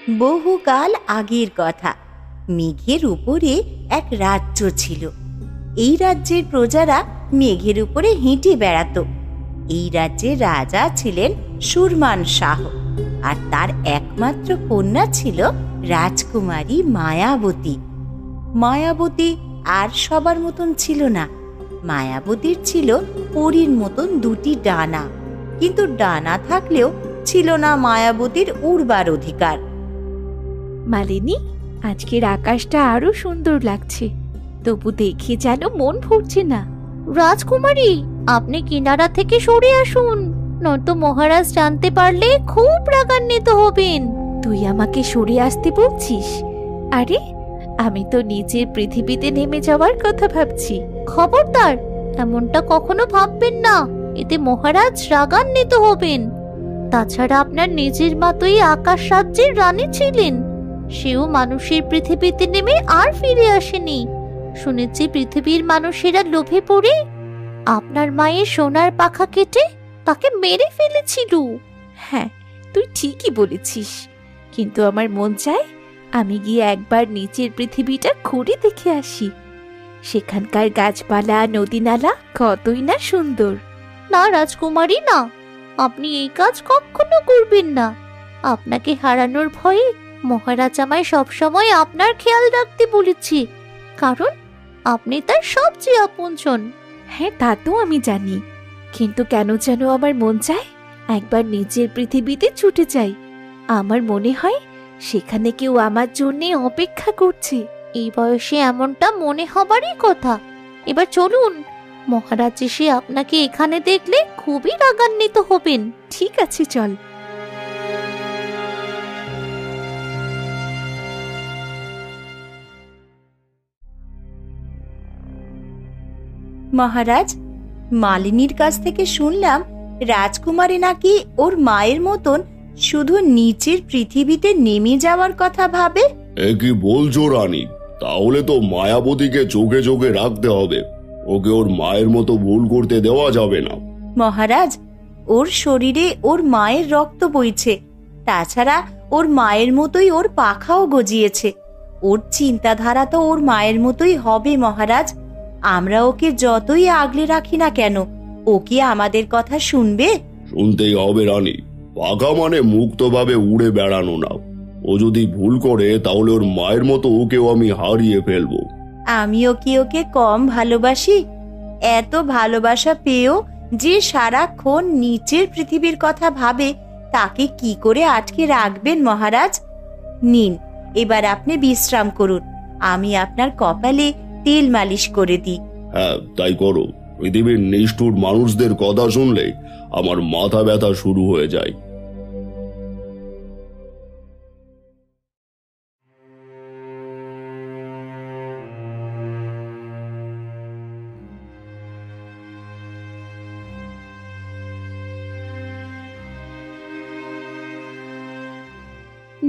বহুকাল আগের কথা। মেঘের উপরে এক রাজ্য ছিল। এই রাজ্যের প্রজারা মেঘের উপরে হেঁটে বেড়াতো। এই রাজ্যের রাজা ছিলেন সুরমান শাহ, আর তার একমাত্র কন্যা ছিল রাজকুমারী মায়াবতী। মায়াবতী আর সবার মতন ছিল না। মায়াবতীর ছিল পরীর মতন দুটি ডানা, কিন্তু ডানা থাকলেও ছিল না মায়াবতীর উড়বার অধিকার। মালিনী, আজকের আকাশটা আরো সুন্দর লাগছে, তবু দেখে যেন মন ভরছে না। রাজকুমারী, আপনি কিনারা থেকে সরে আসুন, নয়তো মহারাজ জানতে পারলে খুব রাগান্বিত হবেন। তুই আমাকে সরে আসতে বলছিস? আরে, আমি তো নিজের পৃথিবীতে নেমে যাওয়ার কথা ভাবছি। খবরদার, এমনটা কখনো ভাববেন না, এতে মহারাজ রাগান্বিত হবেন। তাছাড়া আপনার নিজের মা তো এই আকাশ রাজ্যের রানী ছিলেন, সেও মানুষের পৃথিবীতে নেমে আর ফিরে আসেনি। শুনেছি পৃথিবীর মানুষেরা লোভে পড়ে আপনার মায়ের সোনার পাখা কেটে তাকে মেরে ফেলেছিল। হ্যাঁ, তুই ঠিকই বলেছিস, কিন্তু আমার মন চায় আমি গিয়ে একবার নিচের পৃথিবীটা ঘুরে দেখে আসি। সেখানকার গাছপালা, নদী নালা কতই না সুন্দর। না রাজকুমারী, না, আপনি এই কাজ কখনো করবেন না। আপনাকে হারানোর ভয়ে মহারাজ আমায় সবসময় আপনার খেয়াল রাখতে বলেছি, কারণ আপনি তার সবচেয়ে আপনজন। হ্যাঁ, তা তো আমি জানি, কিন্তু কেন যেন আমার মন চায় একবার নিজের পৃথিবীতে ছুটে যাই। আমার মনে হয় সেখানে কেউ আমার জন্যে অপেক্ষা করছে। এই বয়সে এমনটা মনে হবারই কথা। এবার চলুন, মহারাজ এসে আপনাকে এখানে দেখলে খুবই রাগান্বিত হবেন। ঠিক আছে, চল। মহারাজ, মালিনীর কাছ থেকে শুনলাম রাজকুমারী নাকি ওর মায়ের মতন শুধু নিচের পৃথিবীতে নেমে যাওয়ার কথা ভাবে। এ কি বলছো রানী? তাহলে তো মায়াবতীকে চোখে চোখে রাখতে হবে, ওকে ওর মায়ের মতো ভুল করতে দেওয়া যাবে না। মহারাজ, ওর শরীরে ওর মায়ের রক্ত বইছে, তাছাড়া ওর মায়ের মতোই ওর পাখাও গজিয়েছে। ওর চিন্তাধারা তো ওর মায়ের মতোই হবে মহারাজ। আমরা ওকে যতই আগলে রাখি না কেন, ও কি আমাদের কথা শুনবে? শুনতেই হবে রানী, পাখা মানে মুক্তভাবে উড়ে বেড়ানো না। ও যদি ভুল করে তাহলে ওর মায়ের মতো ওকেও আমি হারিয়ে ফেলবো। আমিও কি ওকে কম ভালোবাসি? এত ভালোবাসা পেয়েও যে সারাক্ষণ নিচের পৃথিবীর কথা ভাবে, তাকে কি করে আটকে রাখবেন মহারাজ? নিন, এবার আপনি বিশ্রাম করুন, আমি আপনার কপালে তেল মালিশ করে দিই। হ্যাঁ, তাই করো। পৃথিবীর নিষ্ঠুর মানুষদের কথা শুনলে আমার মাথা ব্যথা শুরু হয়ে যায়।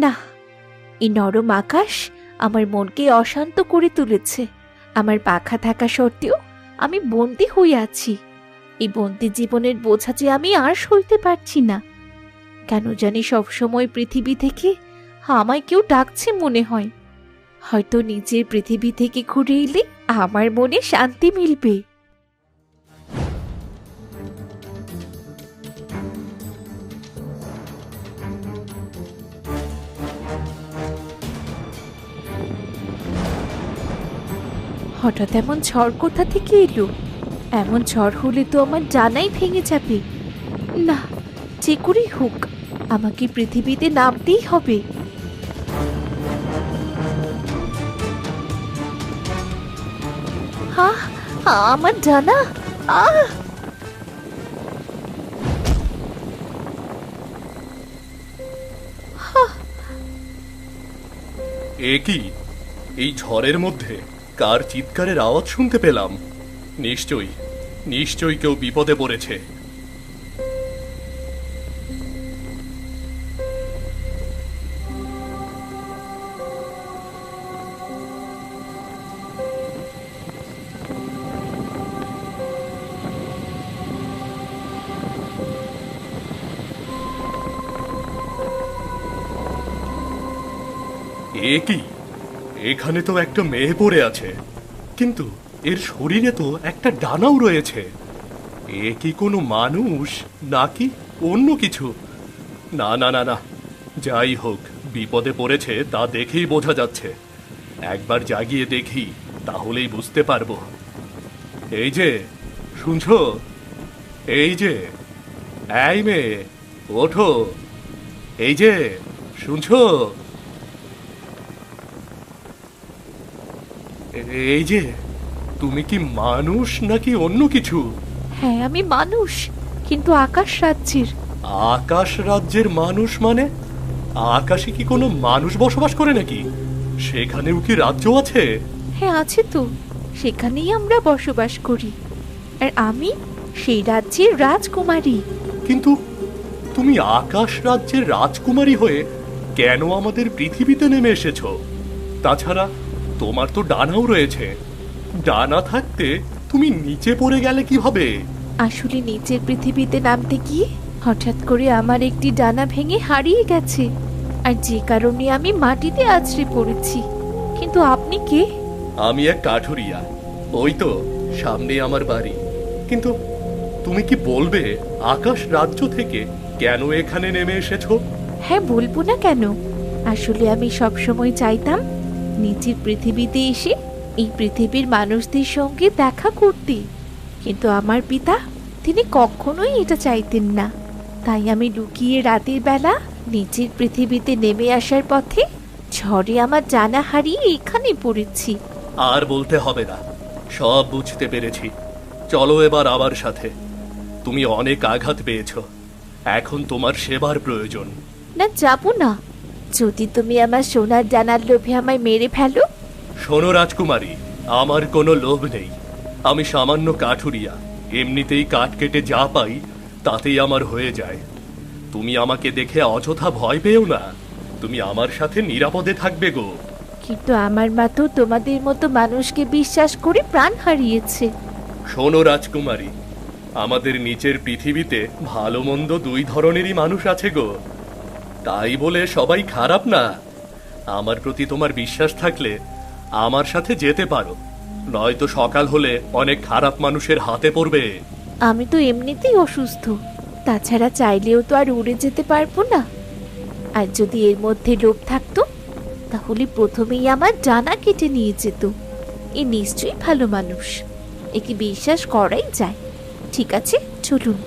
না, এই নরম আকাশ আমার মনকে অশান্ত করে তুলেছে। আমার পাখা থাকা সত্ত্বেও আমি বন্দী হয়ে আছি। এই বন্দী জীবনের বোঝা যে আমি আর সইতে পারছি না। কেন জানি সবসময় পৃথিবী থেকে আমায় কেউ ডাকছে মনে হয়। হয়তো নিজের পৃথিবী থেকে ঘুরে এলে আমার মনে শান্তি মিলবে। হঠাৎ এমন ঝড় কোথা থেকে এলো? এমন ঝড় হলে তো আমার ডানাই ভেঙে যাবে। না, যে করেই হোক আমাকে পৃথিবীতে নামতেই হবে। আমার ডানা! এ কি? এই ঝড়ের মধ্যে কার চিৎকারের আওয়াজ শুনতে পেলাম? নিশ্চয়ই কেউ বিপদে পড়েছে। এ কি? এখানে তো একটা মেয়ে পড়ে আছে, কিন্তু এর শরীরে তো একটা ডানাও রয়েছে। এ কি কোনো মানুষ নাকি অন্য কিছু? না না না না, যাই হোক, বিপদে পড়েছে তা দেখেই বোঝা যাচ্ছে। একবার জাগিয়ে দেখি, তাহলেই বুঝতে পারবো। এই যে, শুনছো? এই যে, এই মেয়ে, ওঠো। এই যে, শুনছো? এই যে, তুমি কি মানুষ নাকি অন্য কিছু? হ্যাঁ, আমি মানুষ, কিন্তু আকাশ রাজ্যের। আকাশ রাজ্যের মানুষ মানে? আকাশে কি কোনো মানুষ বসবাস করে নাকি? সেখানেও কি রাজ্য আছে? হ্যাঁ, আছে তো, সেখানেই আমরা বসবাস করি। আর আমি সেই রাজ্যের রাজকুমারী। কিন্তু তুমি আকাশ রাজ্যের রাজকুমারী হয়ে কেন আমাদের পৃথিবীতে নেমে এসেছো? তাছাড়া তোমার তো ডানাও রয়েছে। ডানা থাকতে তুমি নিচে পড়ে গেলে কিভাবে? আসলে নিচের পৃথিবীতে নামতে গিয়ে হঠাৎ করে আমার একটি ডানা ভেঙে হারিয়ে গেছে, আর যে কারণে আমি মাটিতে আছড়ে পড়েছি। কিন্তু আপনি কে? আমি এক কাঠুরিয়া, ওই তো সামনে আমার বাড়ি। কিন্তু তুমি কি বলবে আকাশ রাজ্য থেকে কেন এখানে নেমে এসেছো? হ্যাঁ, বলবো না কেন। আসলে আমি সবসময় চাইতাম নিচের পৃথিবীতে এসে এই পৃথিবীর মানুষদের সঙ্গে দেখা করতে, কিন্তু আমার পিতা, তিনি কখনোই এটা চাইতেন না। তাই আমি লুকিয়ে রাতের বেলা নিচের পৃথিবীতে নেমে আসার পথে ঝড়ে আমার জানা হারিয়ে এখানে পড়েছি। আর বলতে হবে না, সব বুঝতে পেরেছি। চলো এবার আমার সাথে। তুমি অনেক আঘাত পেয়েছো, এখন তোমার সেবার প্রয়োজন। না, যাবো না। যদি তুমি আমার সোনার জানার লোভে আমায় মেরে ফেলো। শোনো রাজকুমারী, আমার কোনো লোভ নেই। আমি সামান্য কাঠুরিয়া, এমনিতেই কাঠ কেটে যা পাই তাতেই আমার হয়ে যায়। তুমি আমাকে দেখে অযথা ভয় পেও না, তুমি আমার সাথে নিরাপদে থাকবে গো। কিন্তু আমার মা তো তোমাদের মতো মানুষকে বিশ্বাস করে প্রাণ হারিয়েছে। শোনো রাজকুমারী, আমাদের নিচের পৃথিবীতে ভালো মন্দ দুই ধরনেরই মানুষ আছে গো। তাই বলে সবাই খারাপ না। আমার প্রতি তোমার বিশ্বাস থাকলে আমার সাথে যেতে পারো, নয়তো সকাল হলে অনেক খারাপ মানুষের হাতে পড়বে। আমি তো এমনিতেই অসুস্থ, তাছাড়া চাইলেও তো আর উড়ে যেতে পারবো না। আর যদি এর মধ্যে লোভ থাকতো, তাহলে প্রথমেই আমার ডানা কেটে নিয়ে যেত। এ নিশ্চয়ই ভালো মানুষ, একে বিশ্বাস করাই যায়। ঠিক আছে, চলুন।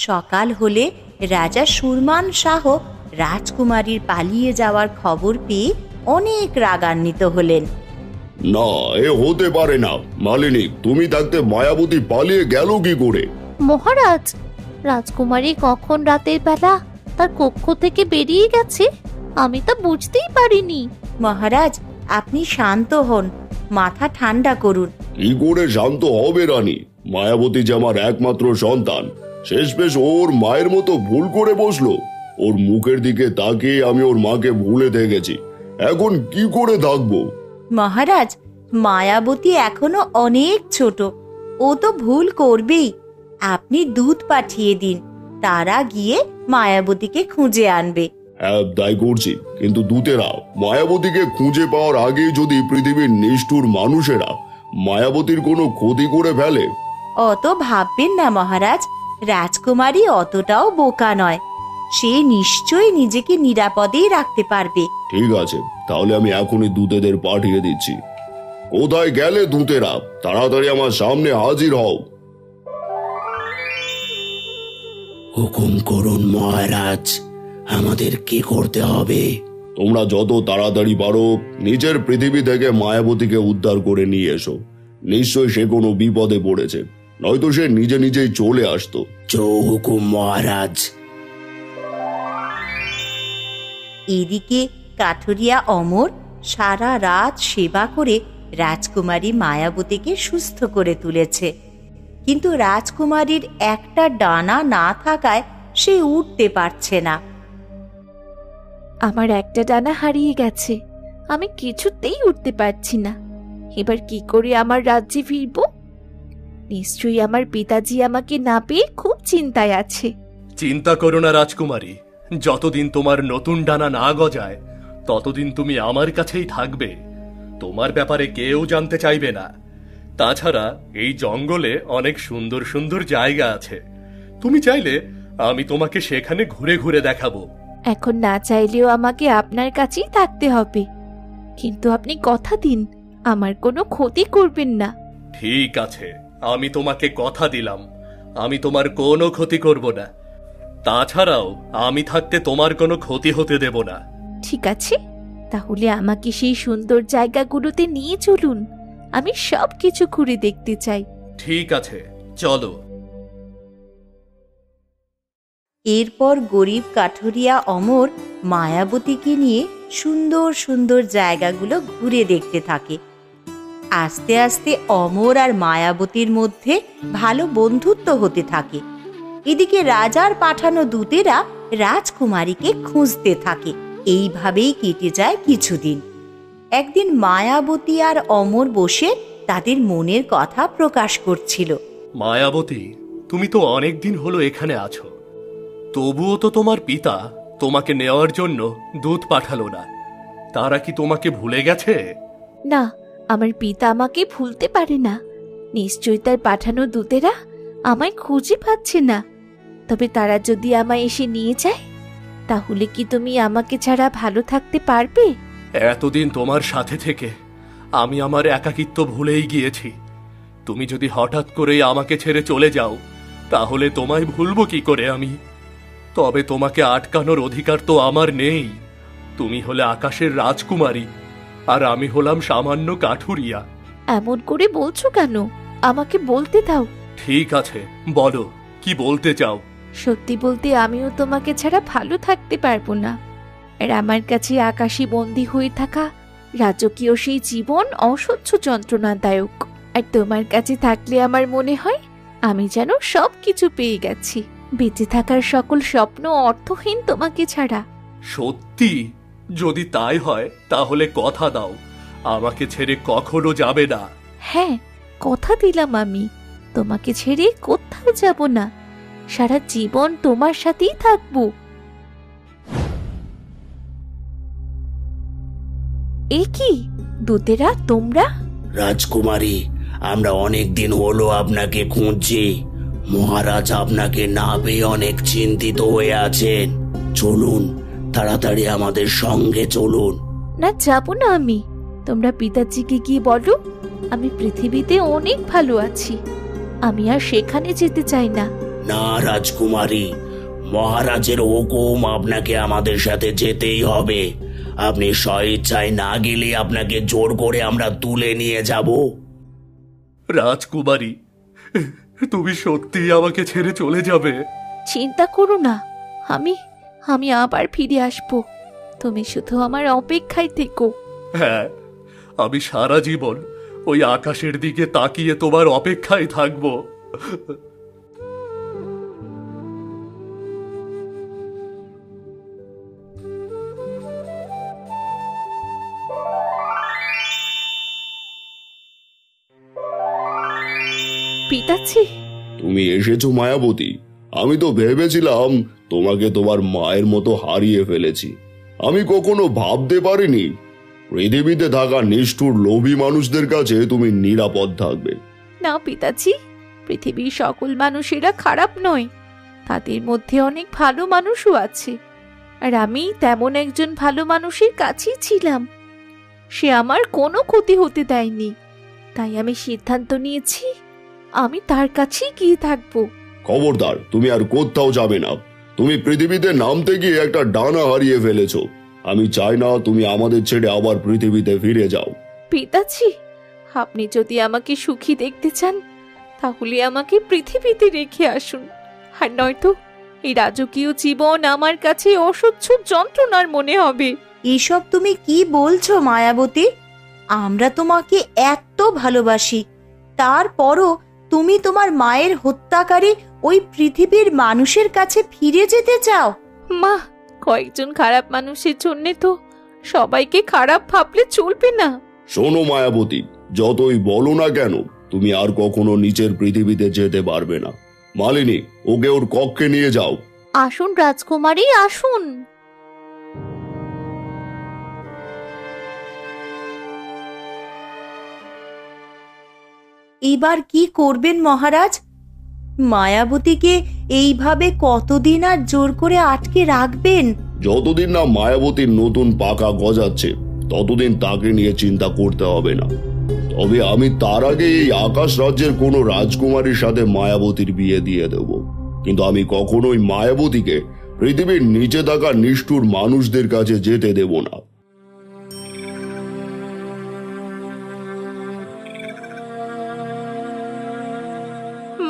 সকাল হলে রাজা সুরমান শাহ রাজকুমারীর পালিয়ে যাওয়ার খবর পেয়ে অনেক রাগান্বিত হলেন। না, এ হতে পারে না। মালিনী, তুমি থাকতে মায়াবতী পালিয়ে গেল কি করে? মহারাজ, রাজকুমারী কখন রাতের বেলা তার কক্ষ থেকে বেরিয়ে গেছে আমি তা বুঝতেই পারিনি। মহারাজ, আপনি শান্ত হন, মাথা ঠান্ডা করুন। কি করে শান্ত হবে রানী? মায়াবতী যে আমার একমাত্র সন্তান, শেষমেশ ওর মায়ের মতো ভুল করে বসলো। ওর মুখের দিকে তাকিয়ে আমি ওর মাকে ভুলে দেখেছি, এখন কি করে থাকবো? মহারাজ, মায়াবতী এখনো অনেক ছোট, ও তো ভুল করবেই। আপনি দূত পাঠিয়ে দিন, তারা গিয়ে মায়াবতীকে খুঁজে আনবে। হ্যাঁ, তাই করছি। কিন্তু দূতেরা মায়াবতীকে খুঁজে পাওয়ার আগেই যদি পৃথিবীর নিষ্ঠুর মানুষেরা মায়াবতীর কোনো ক্ষতি করে ফেলে? অত ভাববেন না মহারাজ, রাজকুমারী অতটাও বোকা নয়, সে নিশ্চয়ই নিজেকে নিরাপদেই রাখতে পারবে। ঠিক আছে, তাহলে আমি এখনই দূতেদের পাঠিয়ে দিচ্ছি। কোথায় গেলে দূতেরা? তাড়াতাড়ি আমার সামনে হাজির হও। হুকুম করুন মহারাজ, আমাদের কি করতে হবে? তোমরা যত তাড়াতাড়ি পারো নিচের পৃথিবী থেকে মায়াবতীকে উদ্ধার করে নিয়ে এসো। নিশ্চয়ই সে কোনো বিপদে পড়েছে, নয়তো সে নিজে নিজেই চলে আসতো। জো হুকুম মহারাজ। এদিকে কাঠুরিয়া অমর সারা রাত সেবা করে রাজকুমারী মায়াবতীকে সুস্থ করে তুলেছে, কিন্তু রাজকুমারীর একটা ডানা না থাকায় সে উঠতে পারছে না। আমার একটা ডানা হারিয়ে গেছে, আমি কিছুতেই উঠতে পারছি না। এবার কি করে আমার রাজ্যে ফিরব? নিশ্চয়ই আমার পিতাজি আমাকে না পেয়ে খুব চিন্তায় আছে। চিন্তা করো না রাজকুমারী, যতদিন তোমার নতুন ডানা না গজায় ততদিন তুমি আমার কাছেই থাকবে। তোমার ব্যাপারে কেউ জানতে চাইবে না। তাছাড়া এই জঙ্গলে অনেক সুন্দর সুন্দর জায়গা আছে, তুমি চাইলে আমি তোমাকে সেখানে ঘুরে ঘুরে দেখাবো। এখন না চাইলেও আমাকে আপনার কাছেই থাকতে হবে, কিন্তু আপনি কথা দিন আমার কোনো ক্ষতি করবেন না। ঠিক আছে, আমি তোমাকে কথা দিলাম, আমি তোমার কোনো ক্ষতি করব না। তাছাড়াও আমি থাকতে তোমার কোনো ক্ষতি হতে দেব না। ঠিক আছে, তাহলে আমাকে সেই সুন্দর জায়গাগুলোতে নিয়ে চলুন, আমি সব কিছু ঘুরে দেখতে চাই। ঠিক আছে, চলো। এরপর গরিব কাঠুরিয়া অমর মায়াবতীকে নিয়ে সুন্দর সুন্দর জায়গাগুলো ঘুরে দেখতে থাকে। আস্তে আস্তে অমর আর মায়াবতীর মধ্যে ভালো বন্ধুত্ব হতে থাকে। এদিকে রাজার পাঠানো দূতেরা রাজকুমারীকে খুঁজতে থাকে। এইভাবেই কেটে যায় কিছুদিন। একদিন মায়াবতী আর অমর বসে তাদের মনের কথা প্রকাশ করছিল। মায়াবতী, তুমি তো অনেক দিন হলো এখানে আছো, তবুও তো তোমার পিতা তোমাকে নেওয়ার জন্য দূত পাঠালো না। তারা কি তোমাকে ভুলে গেছে? না, আমার পিতা আমাকে ভুলতে পারে না। নিশ্চয়ই তার পাঠানো দূতেরা আমায় খুঁজে পাচ্ছে না। তবে তারা যদি আমায় এসে নিয়ে যায়, তাহলে কি তুমি আমাকে ছাড়া ভালো থাকতে পারবে? এতদিন তোমার সাথে থেকে আমি আমার একাকিত্ব ভুলেই গিয়েছি। তুমি যদি হঠাৎ করেই আমাকে ছেড়ে চলে যাও, তাহলে তোমায় ভুলবো কি করে আমি? তবে তোমাকে আটকানোর অধিকার তো আমার নেই। তুমি হলে আকাশের রাজকুমারী, আর আমি হলাম সামান্য কাঠুরিয়া। এমন করে বলছো কেন? আমাকে বলতে দাও। ঠিক আছে, বলো, কি বলতে চাও? সত্যি বলতে আমিও তোমাকে ছাড়া ভালো থাকতে পারবো না। আর আমার কাছে আকাশী বন্দী হয়ে থাকা রাজকীয় সেই জীবন অসহ্য যন্ত্রণাদায়ক। আর তোমার কাছে থাকলে আমার মনে হয় আমি যেন সব কিছু পেয়ে গেছি। বেঁচে থাকার সকল স্বপ্ন অর্থহীন তোমাকে ছাড়া। সত্যি? যদি তাই হয় তাহলে কথা দাও, আমাকে ছেড়ে কখনো যাবে না। হ্যাঁ, কথা দিলাম আমি তোমাকে ছেড়ে কোথাও যাব না। সারা জীবন তোমার সাথেই থাকবো। এ কি দূতেরা, তোমরা? রাজকুমারী, আমরা অনেক দিন হলো আপনাকে খুঁজছি। মহারাজ আপনাকে না পেয়ে অনেক চিন্তিত হয়ে আছেন। চলুন, তাড়াতাড়ি আমাদের সঙ্গে চলুন। না, যাব না আমি। তোমরা পিতাজিকে গিয়ে বলো আমি পৃথিবীতে অনেক ভালো আছি, আমি আর সেখানে যেতে চাই না। না রাজকুমারী, মহারাজের হুকুম, আপনাকে আমাদের সাথে যেতেই হবে। আপনি স্বেচ্ছায় না গেলে আপনাকে জোর করে আমরা তুলে নিয়ে যাব। রাজকুমারী, তুমি সত্যি আমাকে ছেড়ে চলে যাবে? চিন্তা করো না, আমি আবার ফিরে আসবো। তুমি শুধু আমার অপেক্ষায় থেকো। হ্যাঁ, আমি সারা জীবন ওই আকাশের দিকে তাকিয়ে তোমার অপেক্ষায় থাকবো। পিতাজি, তুমি এসেছো মায়াবতী? আমি তো ভেবেছিলাম তোমাকে তোমার মায়ের মতো হারিয়ে ফেলেছি। আমি কখনো ভাবতে পারিনি পৃথিবীতে থাকা নিষ্ঠুর লোভী মানুষদের কাছে তুমি নিরাপদ থাকবে। না পিতাজি, পৃথিবীর সকল মানুষেরা খারাপ নয়, তাদের মধ্যে অনেক ভালো মানুষও আছে। আর আমি তেমন একজন ভালো মানুষের কাছেই ছিলাম। সে আমার কোনো ক্ষতি হতে দেয়নি, তাই আমি সিদ্ধান্ত নিয়েছি আমি তার কাছেই গিয়ে থাকবো। খবরদার, তুমি আর কোথাও যাবে না। তুমি পৃথিবীতে নামতে গিয়ে একটা ডানা হারিয়ে ফেলেছো। আমি চাই না তুমি আমাদের ছেড়ে আবার পৃথিবীতে ফিরে যাও। পিতাজি, আপনি যদি আমাকে সুখী দেখতে চান তাহলে আমাকে পৃথিবীতে রেখে আসুন। আর নয়তো এই রাজকীয় জীবন আমার কাছে অসহ্য যন্ত্রণার মনে হবে। এসব তুমি কি বলছো মায়াবতী? আমরা তোমাকে এত ভালোবাসি, তারপরও তুমি তোমার মায়ের হত্যাকারী ওই পৃথিবীর মানুষের কাছে ফিরে যেতে চাও? মা, কয়েকজন খারাপ মানুষের জন্য তো সবাইকে খারাপ ভাবলে চলবে না। শোনো মায়াবতী, যতই বলো না কেন তুমি আর কখনো নিচের পৃথিবীতে যেতে পারবে না। মালিনী, ওকে ওর কক্ষে নিয়ে যাও। আসুন রাজকুমারী, আসুন। এবার কি করবেন মহারাজ? মায়াবতীকে এইভাবে কতদিন আর জোর করে আটকে রাখবেন? যতদিন না মায়াবতীর নতুন পাকা গজাচ্ছে ততদিন তাকে নিয়ে চিন্তা করতে হবে না। তবে আমি তার আগে এই আকাশ রাজ্যের কোনো রাজকুমারীর সাথে মায়াবতীর বিয়ে দিয়ে দেব। কিন্তু আমি কখনোই মায়াবতীকে পৃথিবীর নিচে থাকা নিষ্ঠুর মানুষদের কাছে যেতে দেব না।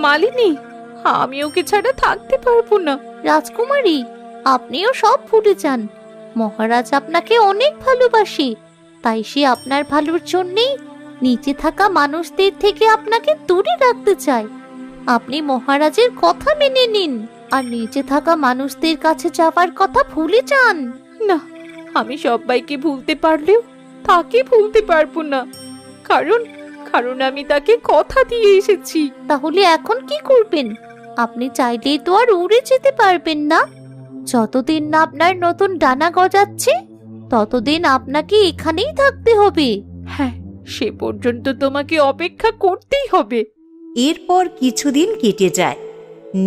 মালিনী, আমি ওকে ছাড়া থাকতে পারবো না। রাজকুমারী, আপনিও সব ভুলে যান। মহারাজ আপনাকে অনেক ভালোবাসে, তাই সে আপনার ভালোর জন্যেই নিচে থাকা মানুষদের থেকে আপনাকে দূরে রাখতে চায়। আপনি মহারাজের কথা মেনে নিন আর নিচে থাকা মানুষদের কাছে যাওয়ার কথা ভুলে যান। না, আমি সবাইকে ভুলতে পারলেও তাকে ভুলতে পারবো না, কারণ কারণ আমি তাকে কথা দিয়ে এসেছি। তাহলে এখন কি করবেন? আপনি চাইলেই তো আর উড়ে যেতে পারবেন না। যতদিন না আপনার নতুন ডানা গজাচ্ছে ততদিন আপনাকে এখানেই থাকতে হবে। হ্যাঁ, সে পর্যন্ত তোমাকে অপেক্ষা করতেই হবে। এরপর কিছুদিন কেটে যায়।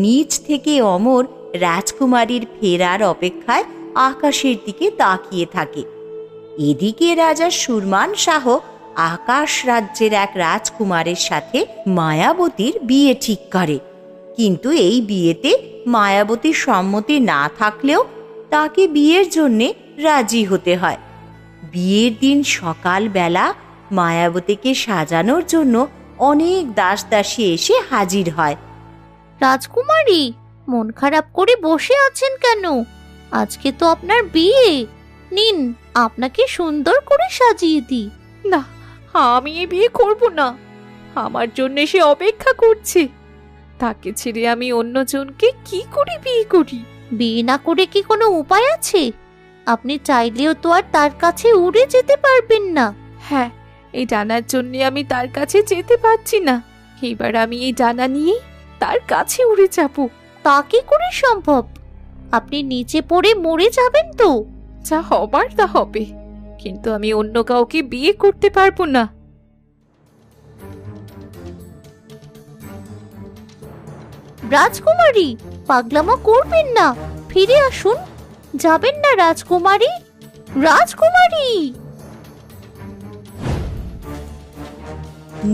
নিচ থেকে অমর রাজকুমারীর ফেরার অপেক্ষায় আকাশের দিকে তাকিয়ে থাকে। এদিকে রাজা সুরমান শাহ আকাশ রাজ্যের এক রাজকুমারের সাথে মায়াবতীর বিয়ে ঠিক করে। কিন্তু এই বিয়েতে মায়াবতীর সম্মতি না থাকলেও তাকে বিয়ের জন্যে রাজি হতে হয়। বিয়ের দিন সকালবেলা মায়াবতীকে সাজানোর জন্য অনেক দাসদাসী এসে হাজির হয়। রাজকুমারী, মন খারাপ করে বসে আছেন কেন? আজকে তো আপনার বিয়ে। নিন, আপনাকে সুন্দর করে সাজিয়ে দিই। না, আমি এই বিয়ে করব না। আমার জন্য সে অপেক্ষা করছে। তাকে ছেড়ে আমি অন্যজনকে কি করে বিয়ে করি? বিয়ে না করে কি কোনো উপায় আছে? আপনি চাইলেও তো আর তার কাছে উড়ে যেতে পারবেন না। হ্যাঁ, এই ডানার জন্য আমি তার কাছে যেতে পারছি না। এবার আমি এই ডানা নিয়ে তার কাছে উড়ে যাব। তা কি করে সম্ভব? আপনি নিচে পড়ে মরে যাবেন তো। যা হবার তা হবে, কিন্তু আমি অন্য কাউকে বিয়ে করতে পারবো না। রাজকুমারী, পাগলামো করবেন না, ফিরে আসুন। যাবেন না রাজকুমারী, রাজকুমারী।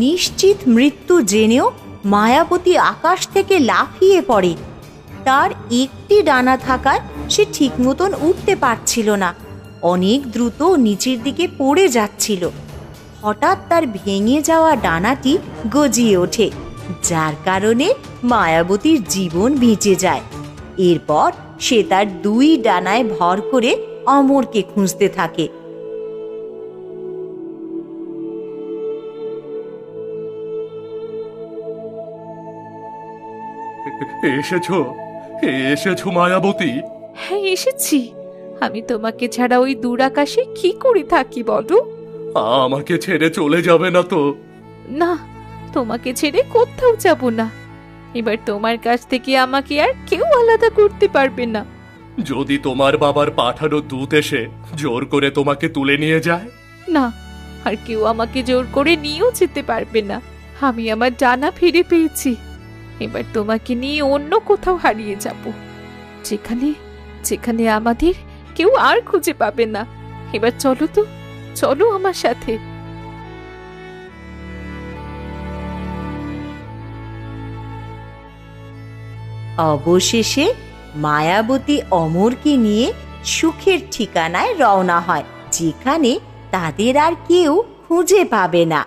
নিশ্চিত মৃত্যু জেনেও মায়াবতী আকাশ থেকে লাফিয়ে পড়ে। তার একটি ডানা থাকায় সে ঠিক মতন উঠতে পারছিল না, অনেক দ্রুত নিচের দিকে পড়ে যাচ্ছিল। হঠাৎ তার ভেঙে যাওয়া ডানাটি গজিয়ে ওঠে, যার কারণে মায়াবতীর জীবন বেঁচে যায়। এরপর সে তার দুই ডানায় ভর করে অমরকে খুঁজতে থাকে। এসেছো এসেছো মায়াবতী? হ্যাঁ, এসেছি। আমি তোমাকে ছাড়া ওই দূর আকাশে কি করে থাকি বলো? আমাকে ছেড়ে চলে যাবে না তো? না, তোমাকে ছেড়ে কোথাও যাব না। এবার তোমার কাছ থেকে আমাকে আর কেউ আলাদা করতে পারবে না। যদি তোমার বাবার পাঠানো দূত এসে জোর করে তোমাকে তুলে নিয়ে যায়? না, আর কেউ আমাকে জোর করে নিয়েও যেতে পারবে না। আমি আমার ডানা ফিরে পেয়েছি। এবার তোমাকে নিয়ে অন্য কোথাও হারিয়ে যাব, যেখানে যেখানে আমাদের কেউ আর খুঁজে পাবে না। এবার চলো তো, চলো আমার সাথে। অবশেষে মায়াবতী অমরকে নিয়ে সুখের ঠিকানায় রওনা হয়, যেখানে তাদের আর কেউ খুঁজে পাবে না।